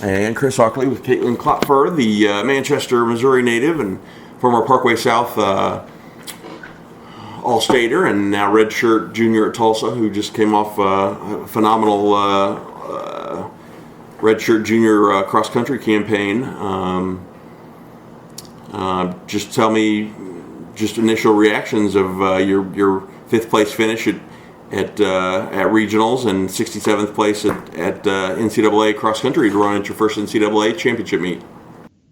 And Chris Ockley with Caitlin Klopfer, the Manchester, Missouri native and former Parkway South All-Stater, and now redshirt junior at Tulsa, who just came off a phenomenal redshirt junior cross-country campaign. Just tell me just initial reactions of your fifth place finish at regionals and 67th place at NCAA cross country to run at your first NCAA championship meet.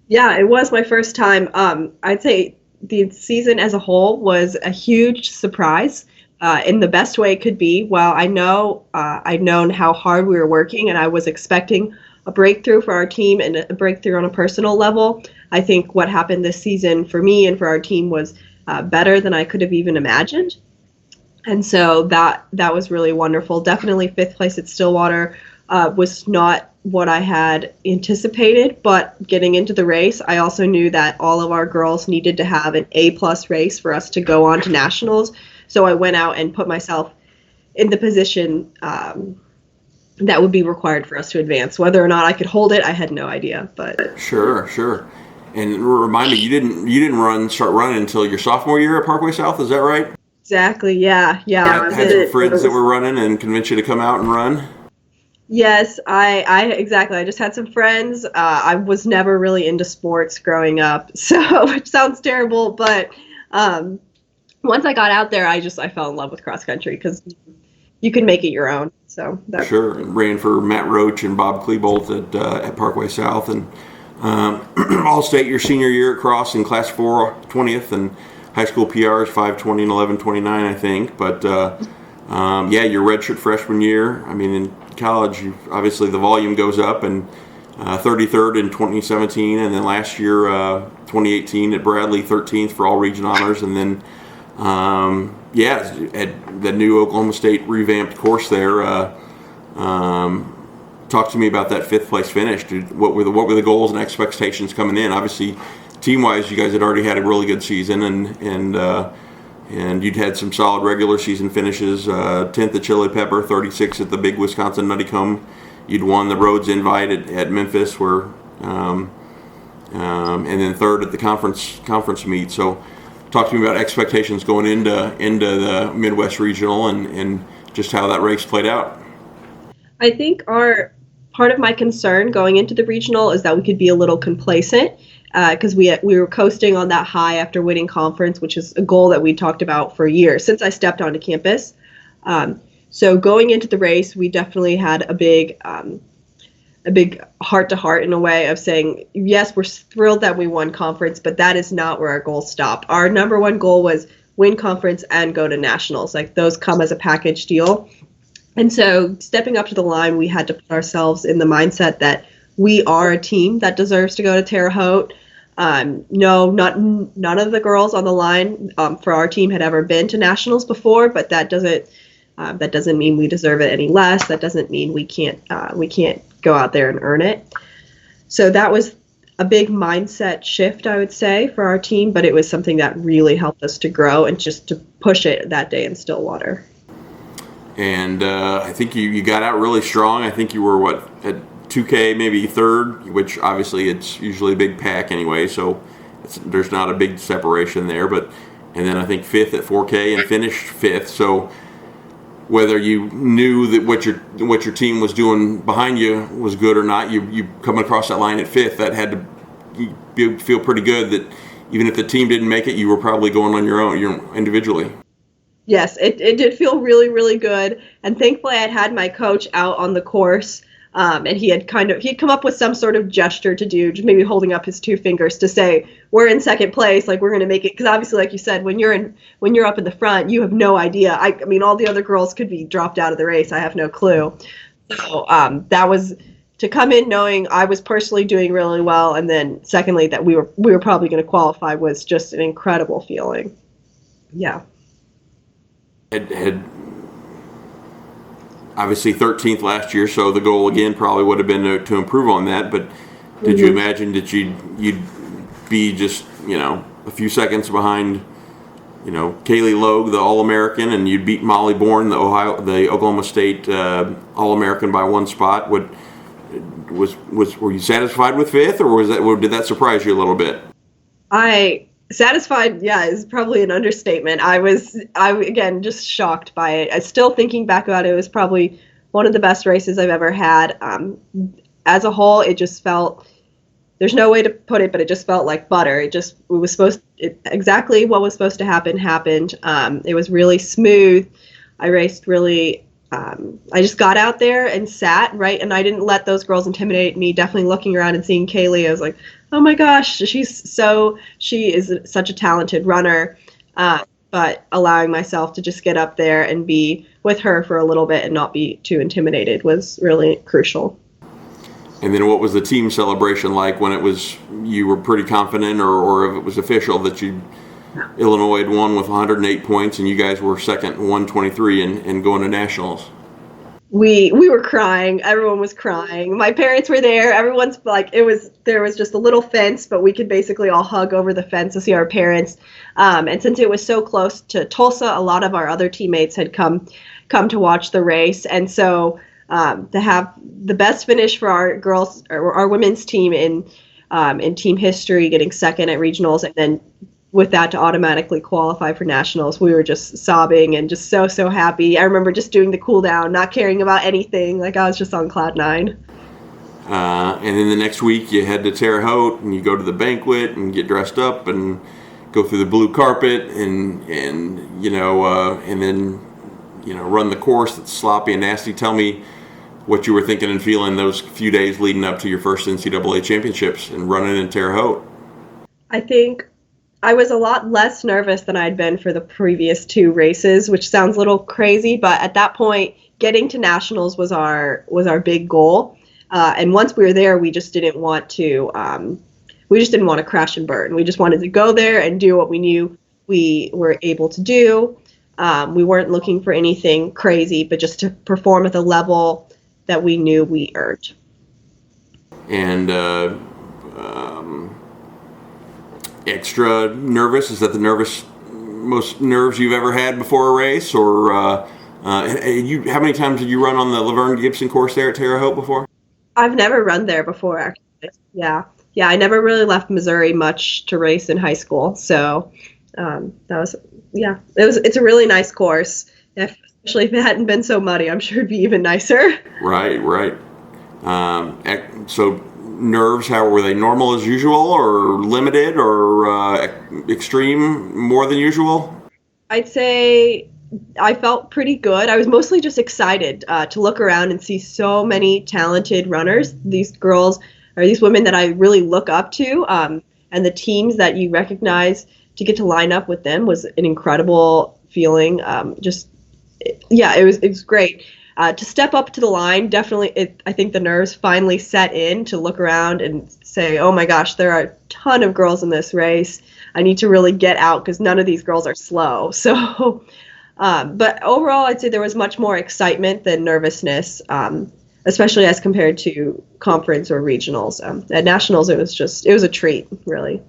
Yeah, it was my first time. I'd say the season as a whole was a huge surprise in the best way it could be. While I'd known how hard we were working, and I was expecting a breakthrough for our team and a breakthrough on a personal level, I think what happened this season for me and for our team was better than I could have even imagined. And so that was really wonderful. Definitely fifth place at Stillwater was not what I had anticipated, but getting into the race, I also knew that all of our girls needed to have an A+ race for us to go on to nationals. So I went out and put myself in the position that would be required for us to advance. Whether or not I could hold it, I had no idea. But Sure. And remind me, you didn't start running until your sophomore year at Parkway South, is that right? Exactly, yeah. Had some friends that were running and convinced you to come out and run? Yes, I exactly. I just had some friends. I was never really into sports growing up, so which sounds terrible, but once I got out there, I fell in love with cross country because you can make it your own. So Sure, and ran for Matt Roach and Bob Klebold at Parkway South, and All-State your senior year at cross in Class 4, 20th, and high school PRs 5:20 and 11:29, I think. But your redshirt freshman year. I mean, in college, obviously the volume goes up, and 33rd in 2017, and then last year, 2018 at Bradley, 13th for all region honors, and then at the new Oklahoma State revamped course there. Talk to me about that fifth place finish. What were the goals and expectations coming in? Obviously, team-wise, you guys had already had a really good season, and you'd had some solid regular season finishes. 10th at Chili Pepper, 36th at the big Wisconsin Nutty Comb. You'd won the Rhodes Invite at Memphis, and then third at the conference meet. So, talk to me about expectations going into the Midwest Regional and just how that race played out. I think part of my concern going into the regional is that we could be a little complacent because we were coasting on that high after winning conference, which is a goal that we talked about for years since I stepped onto campus. So going into the race, we definitely had a big heart-to-heart in a way of saying, yes, we're thrilled that we won conference, but that is not where our goals stopped. Our number one goal was win conference and go to nationals. Like, those come as a package deal. And so stepping up to the line, we had to put ourselves in the mindset that we are a team that deserves to go to Terre Haute. None of the girls on the line for our team had ever been to nationals before, but that doesn't mean we deserve it any less. That doesn't mean we can't go out there and earn it. So that was a big mindset shift, I would say, for our team, but it was something that really helped us to grow and just to push it that day in Stillwater. And I think you got out really strong. I think you were, at 2K, maybe third, which obviously it's usually a big pack anyway, so there's not a big separation there. And then I think fifth at 4K and finished fifth. So whether you knew that what your team was doing behind you was good or not, you coming across that line at fifth, that had to feel pretty good that even if the team didn't make it, you were probably going on your own, individually. Yes, it did feel really, really good. And thankfully I had my coach out on the course, and he had come up with some sort of gesture to do, just maybe holding up his two fingers to say, we're in second place, like, we're going to make it. Because obviously, like you said, when you're up in the front, you have no idea. I mean, all the other girls could be dropped out of the race. I have no clue. So that was to come in knowing I was personally doing really well, and then secondly that we were probably going to qualify was just an incredible feeling. Yeah. Had obviously 13th last year, so the goal again probably would have been to improve on that. But did you imagine that you'd be just a few seconds behind Kaylee Logue, the All-American, and you'd beat Molly Bourne, the Oklahoma State All-American, by one spot? were you satisfied with fifth, or did that surprise you a little bit? Satisfied, yeah, is probably an understatement. I again just shocked by it. I still thinking back about it, it was probably one of the best races I've ever had. As a whole, it just felt, there's no way to put it, but it just felt like butter. Exactly what was supposed to happen happened. It was really smooth. I raced really. I just got out there and sat right, and I didn't let those girls intimidate me. Definitely looking around and seeing Kaylee, I was like, oh my gosh, she is such a talented runner. But allowing myself to just get up there and be with her for a little bit and not be too intimidated was really crucial. And then what was the team celebration like when you were pretty confident, or if it was official that Illinois had won with 108 points and you guys were second, 123 and going to nationals? We were crying. Everyone was crying. My parents were there. Everyone's like, there was just a little fence, but we could basically all hug over the fence to see our parents. And since it was so close to Tulsa, a lot of our other teammates had come to watch the race. And so to have the best finish for our girls or our women's team in team history, getting second at regionals, and then with that to automatically qualify for nationals, we were just sobbing and just so happy. I remember just doing the cool down, not caring about anything. Like I was just on cloud nine. And then the next week you head to Terre Haute and you go to the banquet and get dressed up and go through the blue carpet and then run the course that's sloppy and nasty. Tell me what you were thinking and feeling those few days leading up to your first NCAA championships and running in Terre Haute. I think I was a lot less nervous than I'd been for the previous two races, which sounds a little crazy, but at that point, getting to nationals was our big goal. And once we were there, we just didn't want to crash and burn. We just wanted to go there and do what we knew we were able to do. We weren't looking for anything crazy, but just to perform at the level that we knew we earned. And extra nervous? Is that the most nerves you've ever had before a race? Or how many times did you run on the Laverne Gibson course there at Terre Haute before? I've never run there before, actually. Yeah, I never really left Missouri much to race in high school. So it's a really nice course. Especially if it hadn't been so muddy, I'm sure it'd be even nicer. Right. So nerves, how were they? Normal as usual, or limited, or extreme more than usual? I'd say I felt pretty good. I was mostly just excited to look around and see so many talented runners. These girls or these women that I really look up to, and the teams that you recognize, to get to line up with them was an incredible feeling. It was great. To step up to the line, definitely, I think the nerves finally set in to look around and say, oh my gosh, there are a ton of girls in this race. I need to really get out because none of these girls are slow. So, but overall, I'd say there was much more excitement than nervousness, especially as compared to conference or regionals. At nationals, it was a treat, really.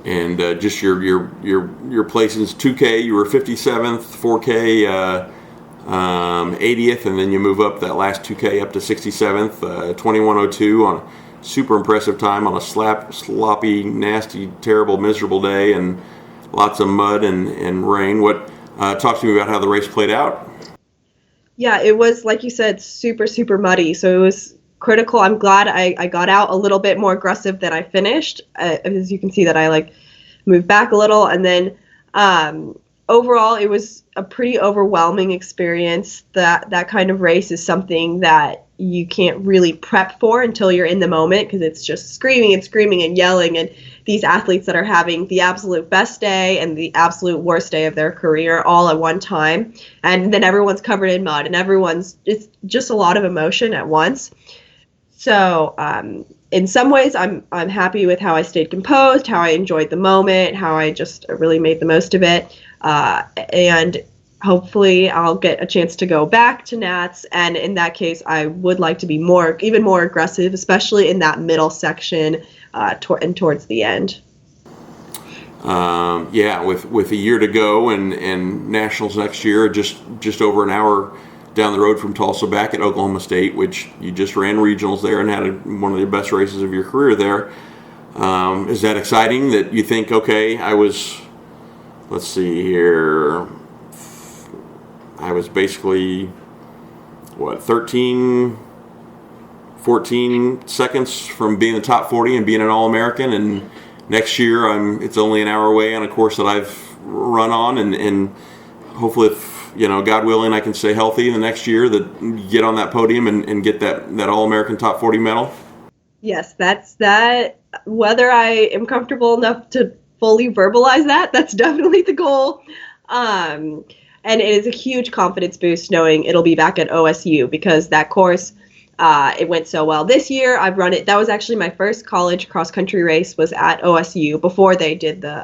And just your placings, 2K, you were 57th, 4K, 80th, and then you move up that last 2K up to 67th, 21:02 on a super impressive time on a sloppy, nasty, terrible, miserable day and lots of mud and rain. Talk to me about how the race played out. Yeah, it was, like you said, super, super muddy. So it was critical. I'm glad I got out a little bit more aggressive than I finished. As you can see that I moved back a little, and then overall, it was a pretty overwhelming experience. That kind of race is something that you can't really prep for until you're in the moment, because it's just screaming and yelling, and these athletes that are having the absolute best day and the absolute worst day of their career all at one time, and then everyone's covered in mud, and it's just a lot of emotion at once. So in some ways, I'm happy with how I stayed composed, how I enjoyed the moment, how I just really made the most of it. And hopefully I'll get a chance to go back to Nats. And in that case, I would like to be even more aggressive, especially in that middle section and towards the end. With a year to go and nationals next year, just over an hour down the road from Tulsa, back at Oklahoma State, which you just ran regionals there and had one of the best races of your career there. Is that exciting that you think, okay, let's see here, I was basically, 14 seconds from being the top 40 and being an All-American, and next year it's only an hour away on a course that I've run on, and hopefully, if God willing, I can stay healthy in the next year, that get on that podium and get that All-American top 40 medal. Yes, that's that. Whether I am comfortable enough to fully verbalize that's definitely the goal. And it is a huge confidence boost knowing it'll be back at OSU, because that course, it went so well this year. I've run it. That was actually my first college cross country race, was at OSU before they did the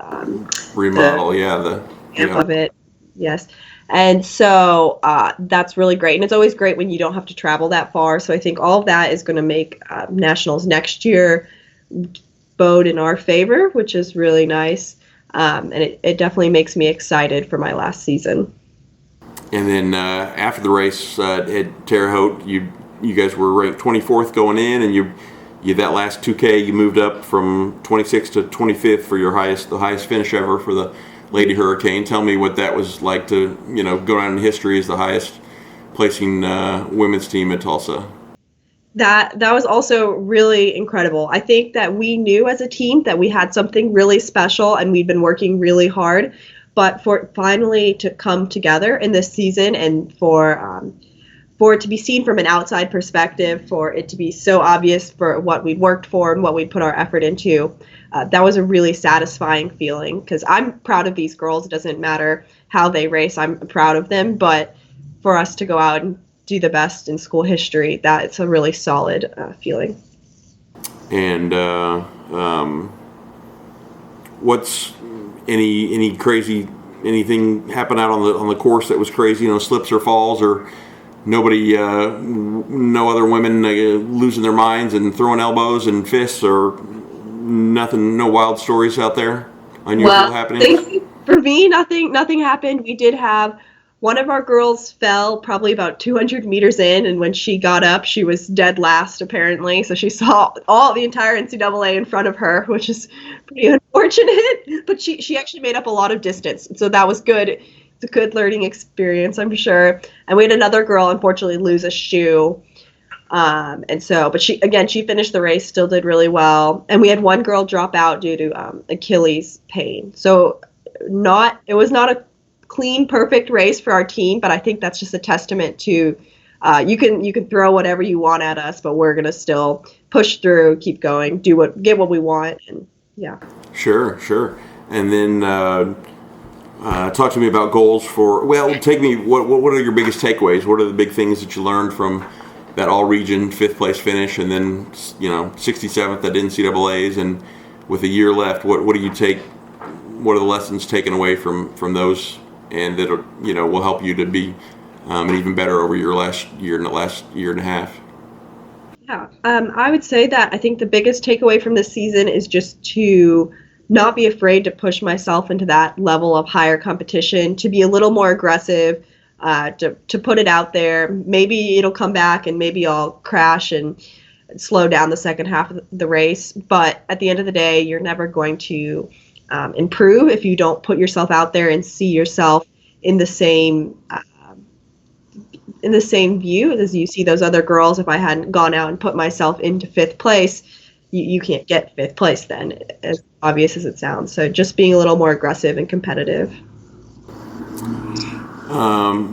remodel. Of it. Yes. And so that's really great. And it's always great when you don't have to travel that far. So I think all of that is going to make nationals next year bode in our favor, which is really nice. And it definitely makes me excited for my last season. And then after the race at Terre Haute, you guys were ranked 24th going in, and you that last 2K, you moved up from 26th to 25th for the highest finish ever for the Lady Hurricane. Tell me what that was like to go down in history as the highest placing women's team at Tulsa. That was also really incredible. I think that we knew as a team that we had something really special, and we'd been working really hard. But for it finally to come together in this season, and for it to be seen from an outside perspective, for it to be so obvious for what we worked for and what we put our effort into, that was a really satisfying feeling, because I'm proud of these girls. It doesn't matter how they race. I'm proud of them. But for us to go out and do the best in school history, that it's a really solid feeling. And what's any crazy, anything happen out on the course that was crazy? Slips or falls, or nobody, no other women losing their minds and throwing elbows and fists, or nothing, no wild stories out there, unusual happening? For me, nothing happened. We did have one of our girls fell probably about 200 meters in, and when she got up, she was dead last, apparently. So she saw the entire NCAA in front of her, which is pretty unfortunate. But she actually made up a lot of distance, so that was good. It's a good learning experience, I'm sure. And we had another girl, unfortunately, lose a shoe. But she finished the race, still did really well. And we had one girl drop out due to Achilles pain. So it was not a clean, perfect race for our team, but I think that's just a testament to you can throw whatever you want at us, but we're gonna still push through, keep going, get what we want, and yeah. Sure. And then talk to me about goals take me. What are your biggest takeaways? What are the big things that you learned from that all-region 5th place finish, and then 67th at NCAA's, and with a year left, what do you take? What are the lessons taken away from those, and that will help you to be even better over your last year and the last year and a half? Yeah, I would say that I think the biggest takeaway from this season is just to not be afraid to push myself into that level of higher competition, to be a little more aggressive, to put it out there. Maybe it'll come back and maybe I'll crash and slow down the second half of the race. But at the end of the day, you're never going to improve if you don't put yourself out there and see yourself in the same view as you see those other girls. If I hadn't gone out and put myself into 5th place, you can't get 5th place then, as obvious as it sounds. So just being a little more aggressive and competitive. Have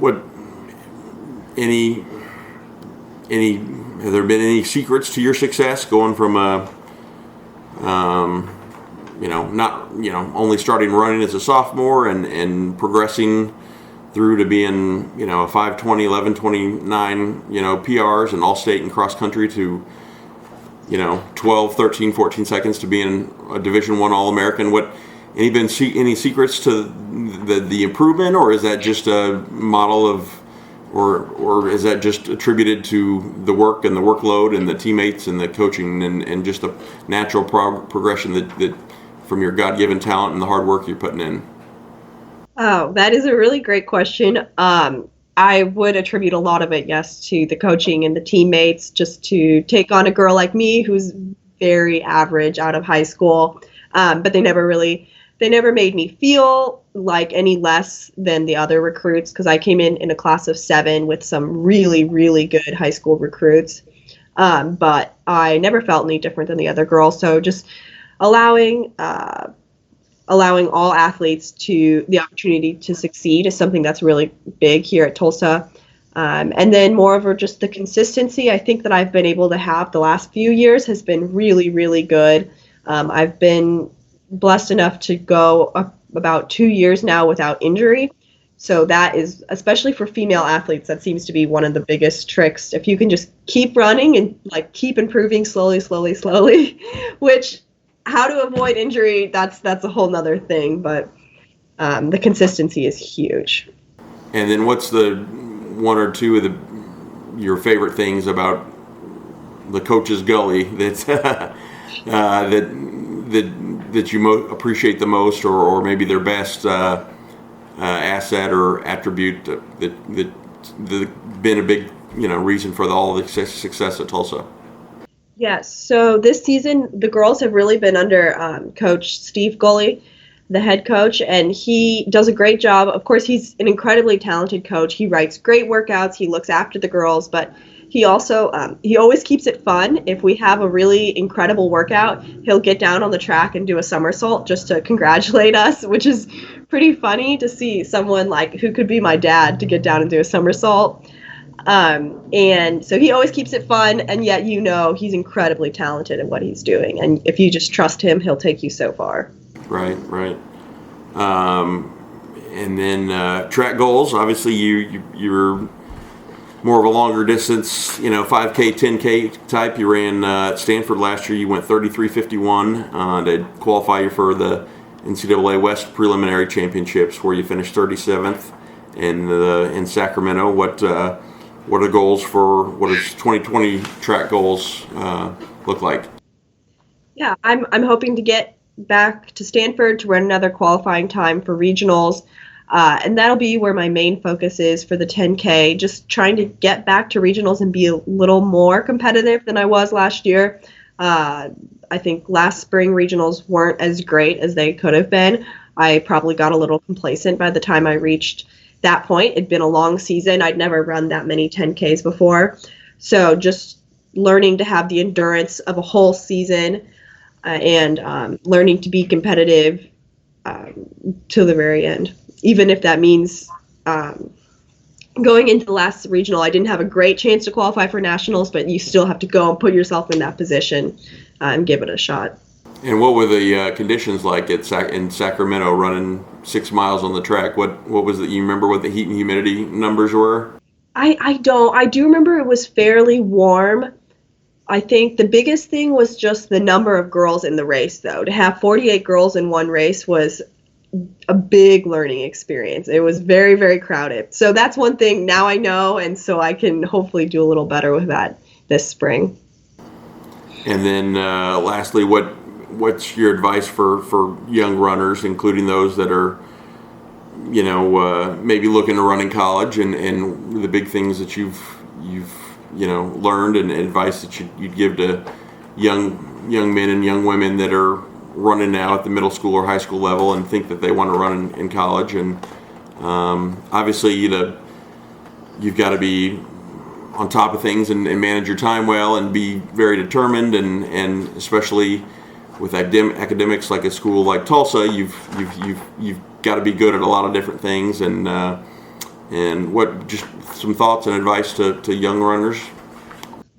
there been any secrets to your success going from only starting running as a sophomore and progressing through to being, a 5:20, 11:29, PRs and all-state and cross-country to, 12, 13, 14 seconds to being a Division I All-American? Any secrets to the improvement, or is that just a model of, or is that just attributed to the work and the workload and the teammates and the coaching and just the natural progression that from your God-given talent and the hard work you're putting in? Oh, that is a really great question. I would attribute a lot of it, yes, to the coaching and the teammates, just to take on a girl like me who's very average out of high school. But they never made me feel like any less than the other recruits, because I came in a class of 7 with some really, really good high school recruits. But I never felt any different than the other girls. So just allowing all athletes to the opportunity to succeed is something that's really big here at Tulsa. And then moreover, just the consistency I think that I've been able to have the last few years has been really, really good. I've been blessed enough to go about 2 years now without injury. So that is, especially for female athletes, that seems to be one of the biggest tricks. If you can just keep running and like keep improving slowly, which how to avoid injury, that's a whole nother thing. But the consistency is huge. And then what's the one or two of your favorite things about the coach's gully that's that you appreciate the most, or maybe their best asset or attribute that been a big reason for all the success at Tulsa? Yes. So this season, the girls have really been under Coach Steve Gulley, the head coach, and he does a great job. Of course, he's an incredibly talented coach. He writes great workouts. He looks after the girls, but he also he always keeps it fun. If we have a really incredible workout, he'll get down on the track and do a somersault just to congratulate us, which is pretty funny to see someone like who could be my dad to get down and do a somersault. And so he always keeps it fun, and yet he's incredibly talented in what he's doing. And if you just trust him, he'll take you so far. Right. And then track goals. Obviously, you're more of a longer distance, 5K, 10K type. You ran at Stanford last year. You went 33:51 to qualify you for the NCAA West Preliminary Championships, where you finished 37th in Sacramento. What are the goals for what does 2020 track goals look like? Yeah, I'm hoping to get back to Stanford to run another qualifying time for regionals. And that'll be where my main focus is for the 10K, just trying to get back to regionals and be a little more competitive than I was last year. I think last spring regionals weren't as great as they could have been. I probably got a little complacent by the time I reached that point. It'd been a long season. I'd never run that many 10Ks before. So just learning to have the endurance of a whole season and learning to be competitive to the very end. Even if that means going into the last regional, I didn't have a great chance to qualify for nationals, but you still have to go and put yourself in that position and give it a shot. And what were the conditions like in Sacramento, running 6 miles on the track? What was it? You remember what the heat and humidity numbers were? I don't. I do remember it was fairly warm. I think the biggest thing was just the number of girls in the race, though. To have 48 girls in one race was a big learning experience. It was very, very crowded. So that's one thing now I know, and so I can hopefully do a little better with that this spring. And then lastly, what's your advice for young runners, including those that are, maybe looking to run in college, and the big things that you've learned and advice that you'd give to young men and young women that are running now at the middle school or high school level and think that they want to run in college? And obviously, you've got to be on top of things and manage your time well and be very determined, and especially with academics like a school like Tulsa, you've got to be good at a lot of different things. And what just some thoughts and advice to young runners?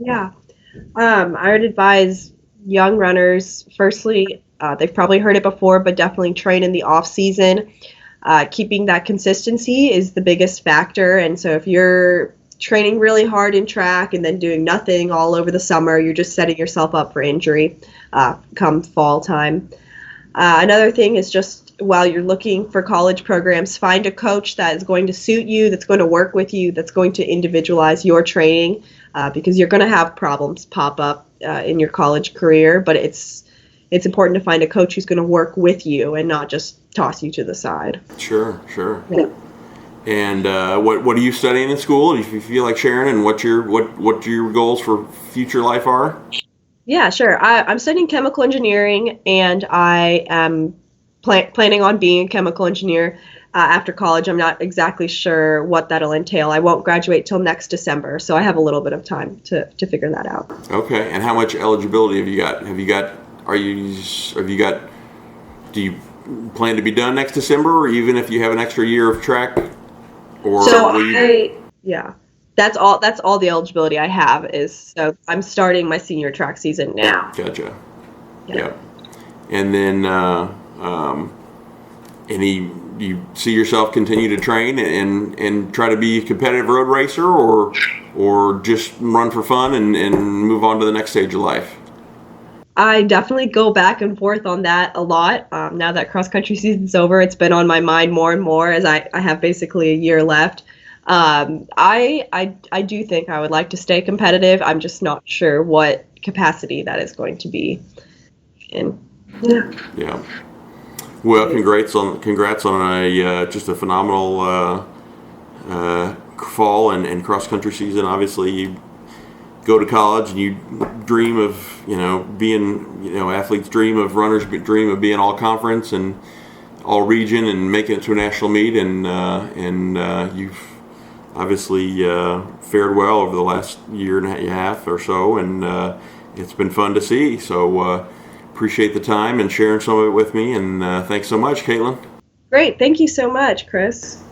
Yeah, I would advise young runners, firstly, they've probably heard it before, but definitely train in the off season. Keeping that consistency is the biggest factor. And so if you're training really hard in track and then doing nothing all over the summer, you're just setting yourself up for injury come fall time. Another thing is just while you're looking for college programs, find a coach that is going to suit you, that's going to work with you, that's going to individualize your training, because you're going to have problems pop up in your college career, but it's important to find a coach who's going to work with you and not just toss you to the side. Sure. Yeah. And what are you studying in school? If you feel like sharing, and what your goals for future life are? Yeah, sure. I'm studying chemical engineering, and I am planning on being a chemical engineer after college. I'm not exactly sure what that'll entail. I won't graduate till next December, so I have a little bit of time to figure that out. Okay. And how much eligibility have you got? Do you plan to be done next December, or even if you have an extra year of track? Or yeah, that's all the eligibility I have is. So I'm starting my senior track season now. Gotcha. Yeah. And then do you see yourself continue to train and try to be a competitive road racer, or just run for fun and move on to the next stage of life? I definitely go back and forth on that a lot. Now that cross country season's over, it's been on my mind more and more as I have basically a year left. I do think I would like to stay competitive. I'm just not sure what capacity that is going to be in. Yeah. Yeah. Well, congrats on a just a phenomenal fall and cross country season. Obviously, you go to college and you dream of being athletes dream of runners dream of being all conference and all region and making it to a national meet, and you've obviously fared well over the last year and a half or so, and it's been fun to see. So appreciate the time and sharing some of it with me, and thanks so much, Caitlin. Great. Thank you so much, Chris.